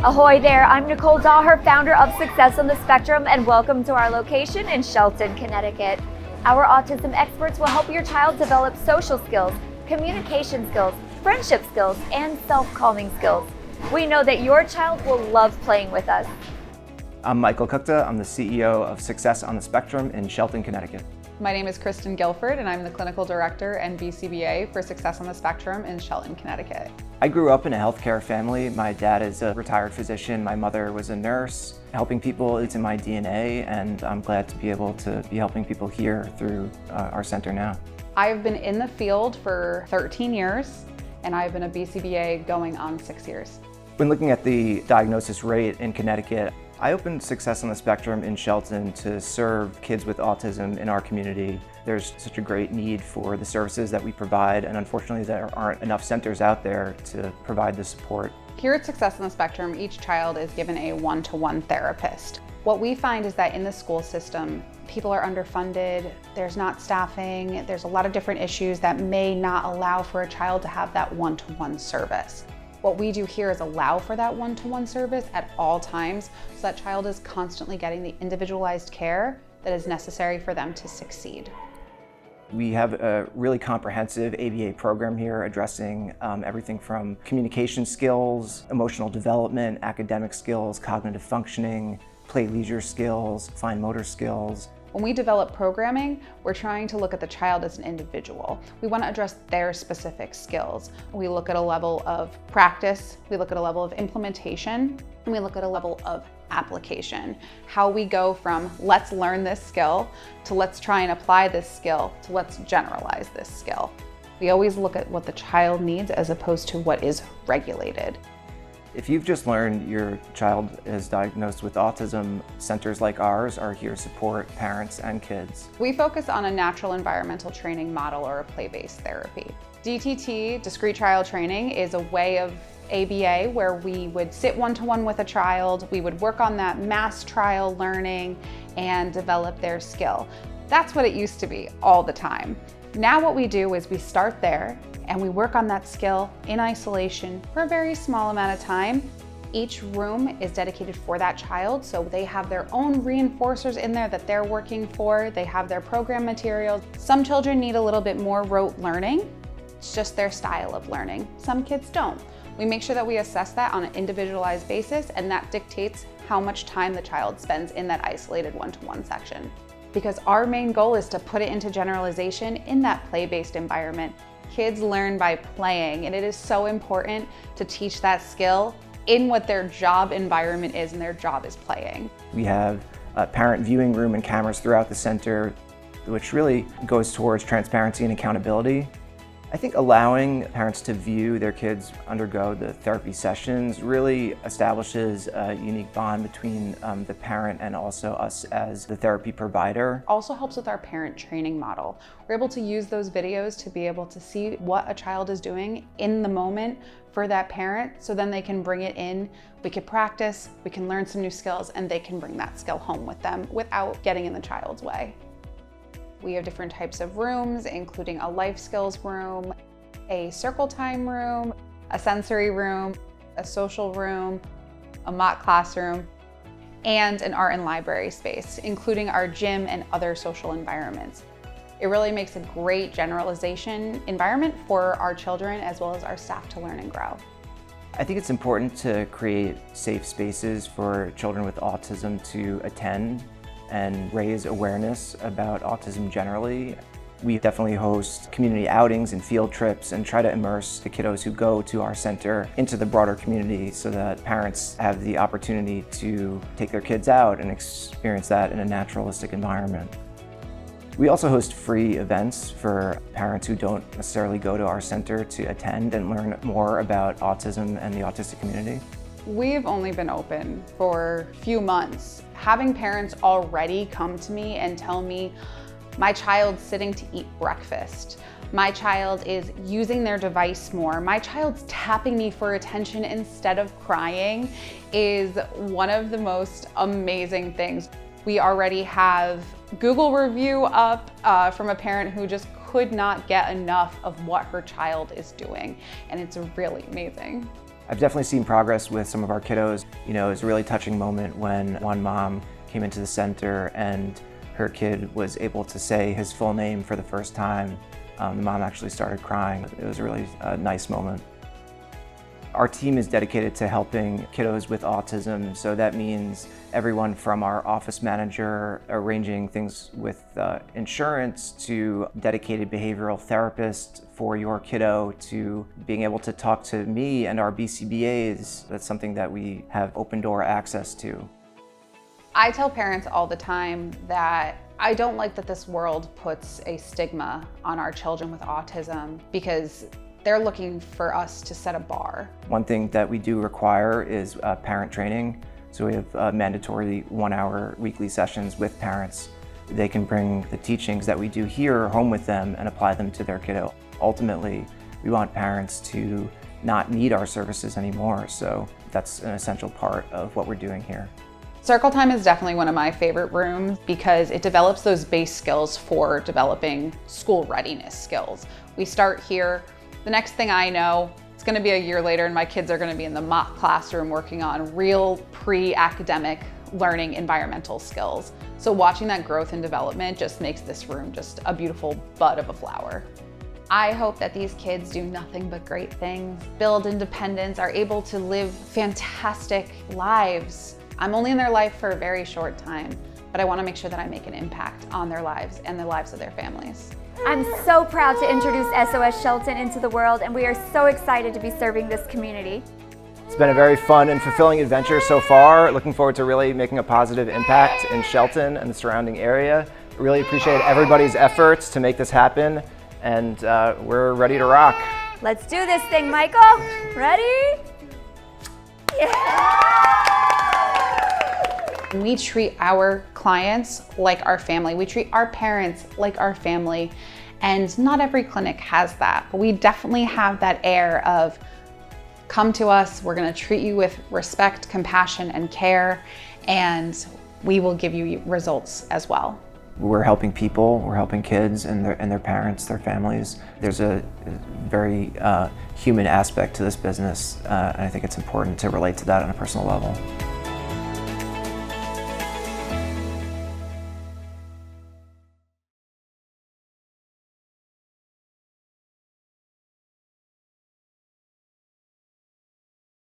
Ahoy there, I'm Nicole Daher, founder of Success on the Spectrum, and welcome to our location in Shelton, Connecticut. Our autism experts will help your child develop social skills, communication skills, friendship skills, and self-calming skills. We know that your child will love playing with us. I'm Michael Kuchta. I'm the CEO of Success on the Spectrum in Shelton, Connecticut. My name is Kristen Gulford, and I'm the Clinical Director and BCBA for Success on the Spectrum in Shelton, Connecticut. I grew up in a healthcare family. My dad is a retired physician. My mother was a nurse. Helping people is in my DNA, and I'm glad to be able to be helping people here through our center now. I've been in the field for 13 years, and I've been a BCBA going on 6 years. When looking at the diagnosis rate in Connecticut, I opened Success on the Spectrum in Shelton to serve kids with autism in our community. There's such a great need for the services that we provide, and unfortunately there aren't enough centers out there to provide the support. Here at Success on the Spectrum, each child is given a one-to-one therapist. What we find is that in the school system, people are underfunded, there's not staffing, there's a lot of different issues that may not allow for a child to have that one-to-one service. What we do here is allow for that one-to-one service at all times, so that child is constantly getting the individualized care that is necessary for them to succeed. We have a really comprehensive ABA program here addressing everything from communication skills, emotional development, academic skills, cognitive functioning, play leisure skills, fine motor skills. When we develop programming, we're trying to look at the child as an individual. We want to address their specific skills. We look at a level of practice, we look at a level of implementation, and we look at a level of application. How we go from let's learn this skill to let's try and apply this skill to let's generalize this skill. We always look at what the child needs as opposed to what is regulated. If you've just learned your child is diagnosed with autism, centers like ours are here to support parents and kids. We focus on a natural environmental training model or a play-based therapy. DTT, discrete trial training, is a way of ABA where we would sit one-to-one with a child, we would work on that mass trial learning and develop their skill. That's what it used to be all the time. Now what we do is we start there and we work on that skill in isolation for a very small amount of time. Each room is dedicated for that child, so they have their own reinforcers in there that they're working for. They have their program materials. Some children need a little bit more rote learning. It's just their style of learning. Some kids don't. We make sure that we assess that on an individualized basis, and that dictates how much time the child spends in that isolated one-to-one section. Because our main goal is to put it into generalization in that play-based environment. Kids learn by playing, and it is so important to teach that skill in what their job environment is, and their job is playing. We have a parent viewing room and cameras throughout the center, which really goes towards transparency and accountability. I think allowing parents to view their kids undergo the therapy sessions really establishes a unique bond between the parent and also us as the therapy provider. Also helps with our parent training model. We're able to use those videos to be able to see what a child is doing in the moment for that parent, so then they can bring it in. We can practice, we can learn some new skills, and they can bring that skill home with them without getting in the child's way. We have different types of rooms, including a life skills room, a circle time room, a sensory room, a social room, a mock classroom, and an art and library space, including our gym and other social environments. It really makes a great generalization environment for our children as well as our staff to learn and grow. I think it's important to create safe spaces for children with autism to attend and raise awareness about autism generally. We definitely host community outings and field trips and try to immerse the kiddos who go to our center into the broader community so that parents have the opportunity to take their kids out and experience that in a naturalistic environment. We also host free events for parents who don't necessarily go to our center to attend and learn more about autism and the autistic community. We've only been open for a few months. Having parents already come to me and tell me, my child's sitting to eat breakfast, my child is using their device more, my child's tapping me for attention instead of crying, is one of the most amazing things. We already have Google review up from a parent who just could not get enough of what her child is doing, and it's really amazing. I've definitely seen progress with some of our kiddos. It was a really touching moment when one mom came into the center and her kid was able to say his full name for the first time. The mom actually started crying. It was a really nice moment. Our team is dedicated to helping kiddos with autism, so that means everyone from our office manager arranging things with insurance to dedicated behavioral therapist for your kiddo to being able to talk to me and our BCBAs. That's something that we have open door access to. I tell parents all the time that I don't like that this world puts a stigma on our children with autism because they're looking for us to set a bar. One thing that we do require is parent training. So we have mandatory 1-hour weekly sessions with parents. They can bring the teachings that we do here home with them and apply them to their kiddo. Ultimately, we want parents to not need our services anymore. So that's an essential part of what we're doing here. Circle time is definitely one of my favorite rooms because it develops those base skills for developing school readiness skills. We start here. The next thing I know, it's going to be a year later and my kids are going to be in the mock classroom working on real pre-academic learning environmental skills. So watching that growth and development just makes this room just a beautiful bud of a flower. I hope that these kids do nothing but great things, build independence, are able to live fantastic lives. I'm only in their life for a very short time, but I want to make sure that I make an impact on their lives and the lives of their families. I'm so proud to introduce SOS Shelton into the world, and we are so excited to be serving this community. It's been a very fun and fulfilling adventure so far. Looking forward to really making a positive impact in Shelton and the surrounding area. Really appreciate everybody's efforts to make this happen, and we're ready to rock. Let's do this thing, Michael. Ready? Yeah! We treat our clients like our family. We treat our parents like our family. And not every clinic has that, but we definitely have that air of come to us, we're gonna treat you with respect, compassion, and care, and we will give you results as well. We're helping people, we're helping kids and their parents, their families. There's a very human aspect to this business, and I think it's important to relate to that on a personal level.